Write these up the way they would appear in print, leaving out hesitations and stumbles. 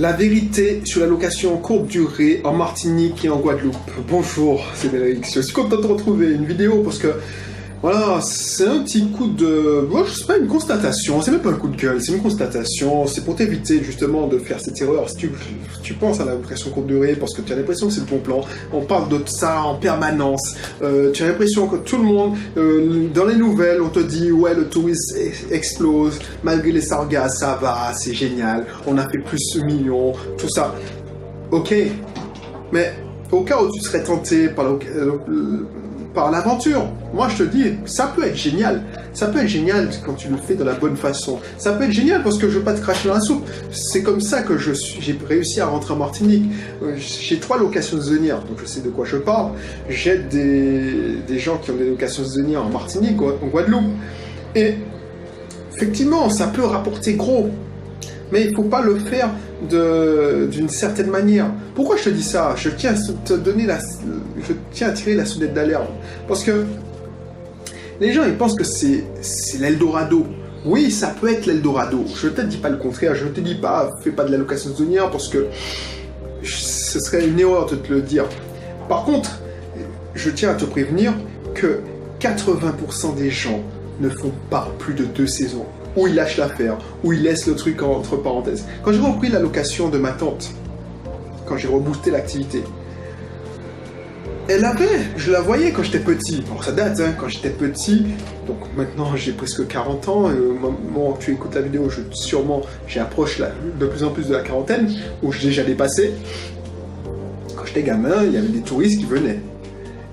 La vérité sur la location courte durée en Martinique et en Guadeloupe. Bonjour, c'est Bénédicte. Je suis content de te retrouver une vidéo parce que voilà, c'est un petit coup de... Moi, c'est pas une constatation, c'est même pas un coup de gueule, c'est une constatation. C'est pour t'éviter justement de faire cette erreur. Si tu penses à la location courte durée parce que tu as l'impression que c'est le bon plan, on parle de ça en permanence. Tu as l'impression que tout le monde, dans les nouvelles, on te dit ouais, le tourisme explose, malgré les sargasses, ça va, c'est génial, on a fait plus de millions, tout ça. Ok, mais au cas où tu serais tenté par l'aventure. Moi, je te dis, ça peut être génial. Ça peut être génial quand tu le fais de la bonne façon. Ça peut être génial parce que je veux pas te cracher dans la soupe. C'est comme ça que j'ai réussi à rentrer en Martinique. J'ai 3 locations saisonnières, donc je sais de quoi je parle. J'aide des gens qui ont des locations saisonnières en Martinique, en Guadeloupe. Et effectivement, ça peut rapporter gros. Mais il ne faut pas le faire d'une certaine manière. Pourquoi je te dis ça? Je tiens à tirer la sonnette d'alerte. Parce que les gens, ils pensent que c'est l'Eldorado. Oui, ça peut être l'Eldorado. Je ne te dis pas le contraire. Je ne te dis pas, fais pas de la location saisonnière parce que ce serait une erreur de te le dire. Par contre, je tiens à te prévenir que 80% des gens ne font pas plus de 2 saisons. Où ils lâchent l'affaire, où ils laissent le truc entre parenthèses. Quand j'ai repris la location de ma tante, quand j'ai reboosté l'activité, je la voyais quand j'étais petit. Bon, ça date, hein, quand j'étais petit. Donc maintenant, j'ai presque 40 ans. Et au moment où tu écoutes la vidéo, j'approche de plus en plus de la quarantaine, où j'ai déjà dépassé. Quand j'étais gamin, il y avait des touristes qui venaient.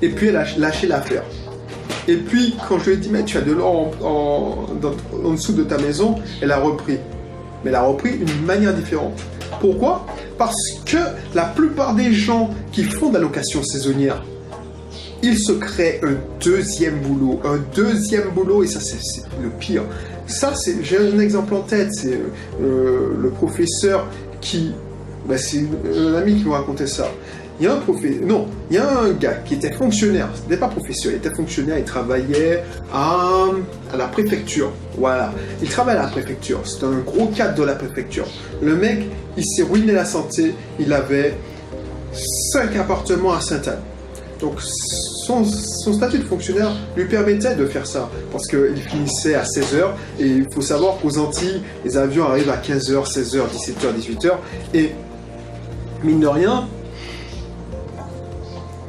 Et puis elle a lâché l'affaire. Et puis, quand je lui ai dit, mais tu as de l'or en dessous de ta maison, elle a repris. Mais elle a repris d'une manière différente. Pourquoi? Parce que la plupart des gens qui font de la location saisonnière, ils se créent un deuxième boulot. Et ça, c'est le pire. Ça, j'ai un exemple en tête. C'est le professeur qui... c'est un ami qui me racontait ça. Il y a un gars qui était fonctionnaire, ce n'était pas professeur, il était fonctionnaire, il travaillait à la préfecture, voilà. Il travaillait à la préfecture, c'était un gros cadre de la préfecture. Le mec, il s'est ruiné la santé, il avait 5 appartements à Sainte-Anne. Donc son statut de fonctionnaire lui permettait de faire ça, parce qu'il finissait à 16h, et il faut savoir qu'aux Antilles, les avions arrivent à 15h, 16h, 17h, 18h, et mine de rien,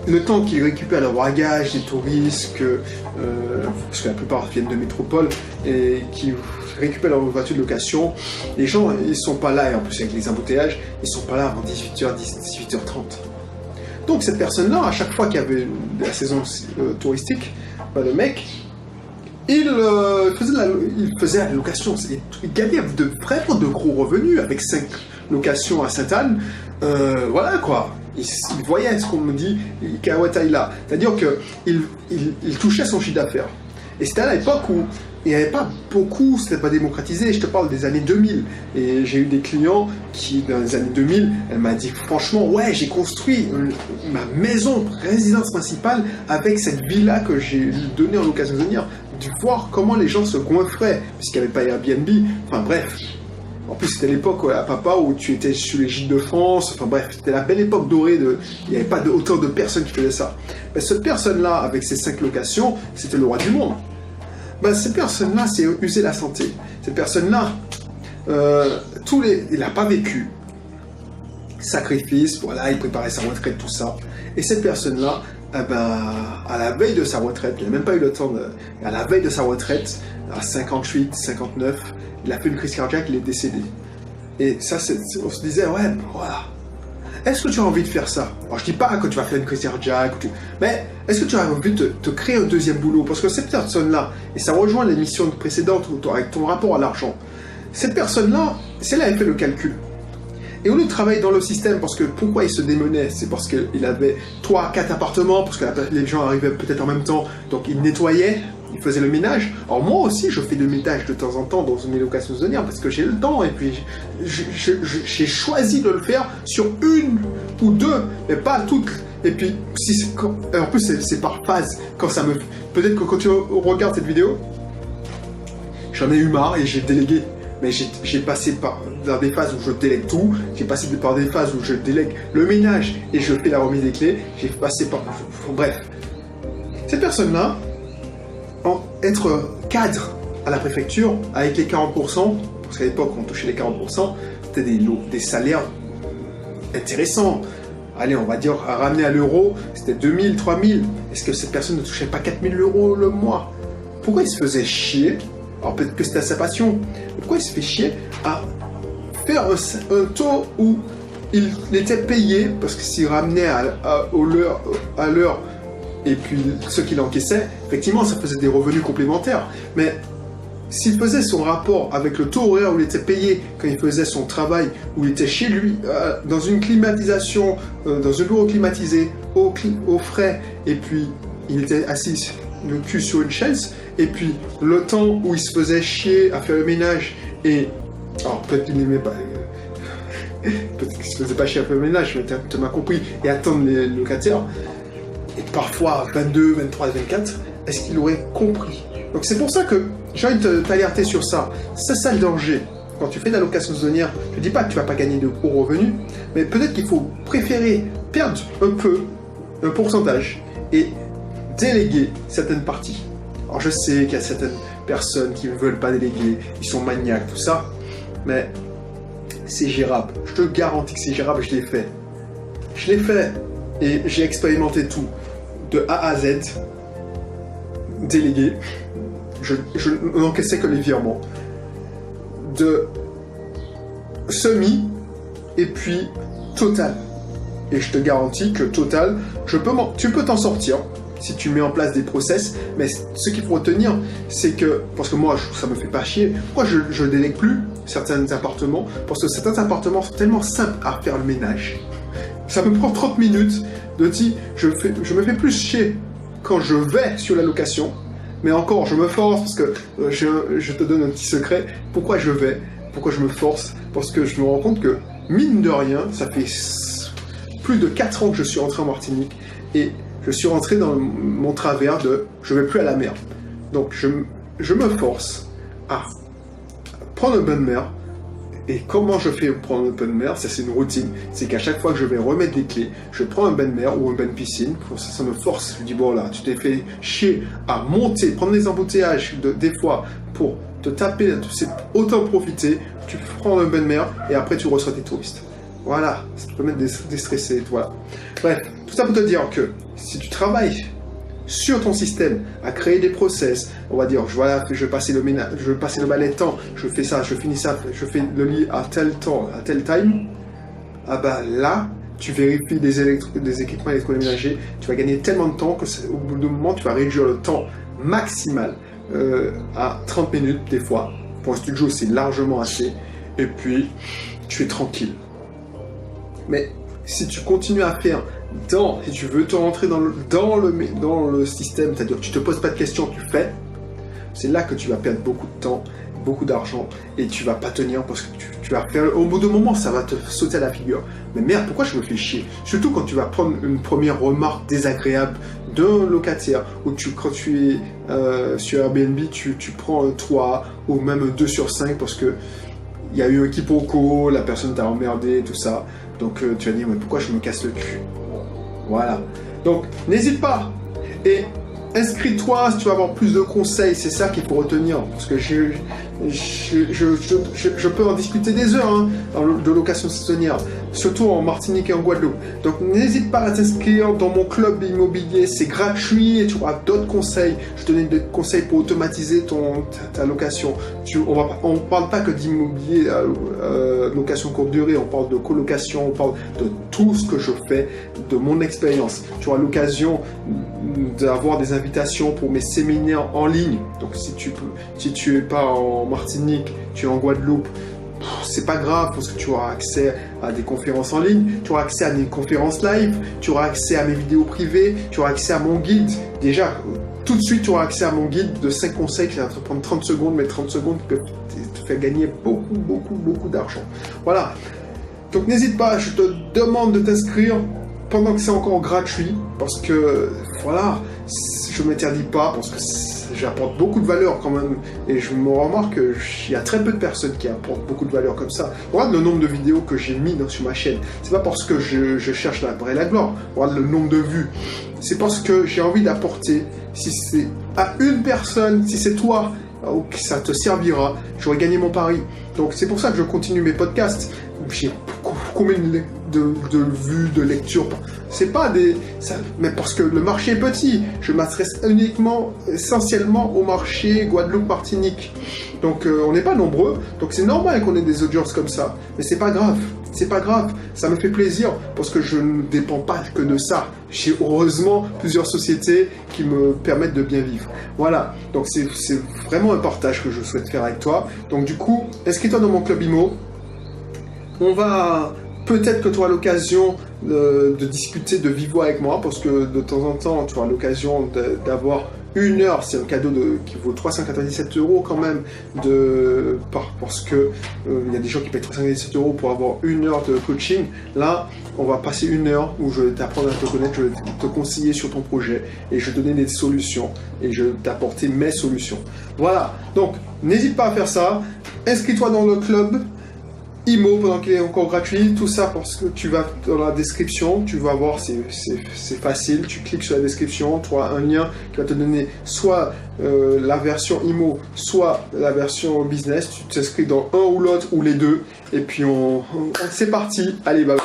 le temps qu'ils récupèrent leur bagage, des touristes, parce que la plupart viennent de métropole, et qui récupèrent leur voiture de location, les gens, ils sont pas là, et en plus avec les embouteillages, ils sont pas là avant 18h, 18h30. Donc cette personne-là, à chaque fois qu'il y avait la saison touristique, le mec, il faisait la location, il gagnait vraiment de gros revenus, avec 5 locations à Sainte-Anne, voilà quoi. Il voyait ce qu'on me dit, là. C'est-à-dire qu'il touchait son chiffre d'affaires. Et c'était à l'époque où il n'y avait pas beaucoup, c'était pas démocratisé. Je te parle des années 2000. Et j'ai eu des clients qui, dans les années 2000, elle m'a dit franchement, ouais, j'ai construit ma maison, résidence principale, avec cette villa que j'ai donnée en location saisonnière. De voir comment les gens se goinfraient, puisqu'il n'y avait pas Airbnb. Enfin bref. En plus, c'était l'époque à papa où tu étais sur les gîtes de France. Enfin bref, c'était la belle époque dorée. Il n'y avait pas autant de personnes qui faisaient ça. Mais cette personne-là, avec ses 5 locations, c'était le roi du monde. Cette personne-là, c'est user la santé. Cette personne-là, il n'a pas vécu. Sacrifice, voilà, il préparait sa retraite, tout ça. Et cette personne-là, à la veille de sa retraite, il n'a même pas eu le temps à la veille de sa retraite, à 58, 59, il a fait une crise cardiaque, il est décédé. Et ça, on se disait, ouais, voilà. Est-ce que tu as envie de faire ça? Alors, je dis pas que tu vas faire une crise cardiaque, mais est-ce que tu as envie de te créer un deuxième boulot? Parce que cette personne-là, et ça rejoint l'émission précédente avec ton rapport à l'argent, cette personne-là, c'est là elle fait le calcul. Et au lieu de travailler dans le système, parce que pourquoi il se démenait? C'est parce qu'il avait 3, 4 appartements, parce que les gens arrivaient peut-être en même temps, donc il nettoyait, il faisait le ménage. Alors moi aussi, je fais le ménage de temps en temps dans mes locations saisonnières, parce que j'ai le temps, et puis j'ai choisi de le faire sur 1 ou 2, mais pas toutes. Et puis, en plus, c'est par phase. Peut-être que quand tu regardes cette vidéo, j'en ai eu marre et j'ai délégué. mais j'ai passé dans des phases où je délègue tout, j'ai passé par des phases où je délègue le ménage et je fais la remise des clés, j'ai passé par... Bref. Cette personne-là, être cadre à la préfecture avec les 40%, parce qu'à l'époque on touchait les 40%, c'était des salaires intéressants. Allez, on va dire, à ramener à l'euro, c'était 2000, 3000. Est-ce que cette personne ne touchait pas 4000 euros le mois? Pourquoi il se faisait chier? Alors peut-être que c'était sa passion. Pourquoi il se fait chier à faire un taux où il était payé, parce que s'il ramenait à l'heure, et puis ce qu'il encaissait, effectivement, ça faisait des revenus complémentaires. Mais s'il faisait son rapport avec le taux horaire où il était payé quand il faisait son travail, où il était chez lui, dans une climatisation, dans un bureau climatisé, au frais, et puis il était assis le cul sur une chaise, et puis le temps où il se faisait chier à faire le ménage, et... Alors peut-être qu'il n'aimait pas... peut-être qu'il se faisait pas chier à faire le ménage, mais tu m'as compris, et attendre les locataires, et parfois 22, 23, 24, est-ce qu'il aurait compris? Donc c'est pour ça que j'ai envie de t'alerter sur ça. C'est ça le danger. Quand tu fais de la location saisonnière, je ne dis pas que tu ne vas pas gagner de gros revenus, mais peut-être qu'il faut préférer perdre un peu, un pourcentage, et déléguer certaines parties. Alors je sais qu'il y a certaines personnes qui ne veulent pas déléguer, ils sont maniaques, tout ça, mais c'est gérable. Je te garantis que c'est gérable, je l'ai fait. Je l'ai fait, et j'ai expérimenté tout, de A à Z, délégué. Je n'encaissais que les virements, de semi et puis total. Et je te garantis que total, tu peux t'en sortir si tu mets en place des process, mais ce qu'il faut retenir, c'est que, parce que moi ça me fait pas chier, pourquoi je délègue plus certains appartements? Parce que certains appartements sont tellement simples à faire le ménage. Ça me prend 30 minutes de dire, je me fais plus chier quand je vais sur la location. Mais encore, je me force parce que je te donne un petit secret. Pourquoi je vais? Pourquoi je me force? Parce que je me rends compte que, mine de rien, ça fait plus de 4 ans que je suis rentré en Martinique et je suis rentré dans mon travers de je vais plus à la mer. Donc je me force à prendre un bain de mer. Et comment je fais pour prendre un bain de mer? Ça, c'est une routine. C'est qu'à chaque fois que je vais remettre les clés, je prends un bain de mer ou un bain de piscine. Ça me force. Je dis, bon là, tu t'es fait chier à monter, prendre des embouteillages des fois pour te taper, tu sais, autant profiter. Tu prends un bain de mer et après tu reçois tes touristes. Voilà, ça te permet de déstresser. Voilà. Bref, tout ça pour te dire que si tu travailles sur ton système, à créer des process, on va dire, voilà, je vais passer le ménage, je vais passer le balai de temps, je fais ça, je finis ça, je fais le lit à tel temps, à tel time, ah bah là, tu vérifies des équipements électroménagers, tu vas gagner tellement de temps que au bout d'un moment, tu vas réduire le temps maximal à 30 minutes des fois. Pour un studio, c'est largement assez, et puis tu es tranquille. Mais si tu continues à faire si tu veux te rentrer dans le système, c'est-à-dire que tu te poses pas de questions, tu fais, c'est là que tu vas perdre beaucoup de temps, beaucoup d'argent, et tu vas pas tenir parce que tu vas faire, au bout d'un moment, ça va te sauter à la figure. Mais merde, pourquoi je me fais chier? Surtout quand tu vas prendre une première remarque désagréable d'un locataire, ou quand tu es sur Airbnb, tu prends un 3 ou même un 2 sur 5 parce que il y a eu un quiproquo, la personne t'a emmerdé, tout ça. Donc tu vas dire, mais pourquoi je me casse le cul? Voilà. Donc, n'hésite pas. Et inscris-toi si tu veux avoir plus de conseils. C'est ça qu'il faut retenir. Parce que je peux en discuter des heures hein, de location saisonnière. Surtout en Martinique et en Guadeloupe. Donc, n'hésite pas à t'inscrire dans mon club immobilier. C'est gratuit et tu auras d'autres conseils. Je te donne des conseils pour automatiser ta location. On ne parle pas que d'immobilier, location courte durée. On parle de colocation. On parle de tout ce que je fais, de mon expérience. Tu auras l'occasion d'avoir des invitations pour mes séminaires en ligne. Donc, si tu es pas en Martinique, tu es en Guadeloupe, c'est pas grave parce que tu auras accès à des conférences en ligne, tu auras accès à des conférences live, tu auras accès à mes vidéos privées, tu auras accès à mon guide. Déjà, tout de suite, tu auras accès à mon guide de 5 conseils qui va te prendre 30 secondes, mais 30 secondes peuvent te faire gagner beaucoup d'argent. Voilà. Donc n'hésite pas, je te demande de t'inscrire pendant que c'est encore gratuit, parce que voilà, je m'interdis pas parce que j'apporte beaucoup de valeur quand même. Et je me remarque qu'il y a très peu de personnes qui apportent beaucoup de valeur comme ça. Regarde le nombre de vidéos que j'ai mis sur ma chaîne. C'est pas parce que je cherche la vraie la gloire. Regarde le nombre de vues. C'est parce que j'ai envie d'apporter, si c'est à une personne, si c'est toi, ça te servira, j'aurais gagné mon pari. Donc c'est pour ça que je continue mes podcasts. J'ai combien de vues, de lectures. C'est pas des... mais parce que le marché est petit. Je m'adresse uniquement, essentiellement au marché Guadeloupe-Martinique. Donc on n'est pas nombreux. Donc c'est normal qu'on ait des audiences comme ça. Mais c'est pas grave. C'est pas grave. Ça me fait plaisir parce que je ne dépends pas que de ça. J'ai heureusement plusieurs sociétés qui me permettent de bien vivre. Voilà. Donc c'est vraiment un partage que je souhaite faire avec toi. Donc du coup, inscris-toi dans mon club IMO. On va... Peut-être que tu auras l'occasion de discuter de vive voix avec moi, parce que de temps en temps, tu auras l'occasion d'avoir une heure, c'est un cadeau qui vaut 397 € quand même, parce que il y a des gens qui payent 397 € pour avoir une heure de coaching. Là, on va passer une heure où je vais t'apprendre à te connaître, je vais te conseiller sur ton projet, et je vais te donner des solutions, et je vais t'apporter mes solutions. Voilà, donc n'hésite pas à faire ça, inscris-toi dans le club IMO pendant qu'il est encore gratuit, tout ça parce que tu vas dans la description, tu vas voir, c'est facile, tu cliques sur la description, tu auras un lien qui va te donner soit la version IMO, soit la version business, tu t'inscris dans un ou l'autre ou les deux, et puis c'est parti, allez, bye bye.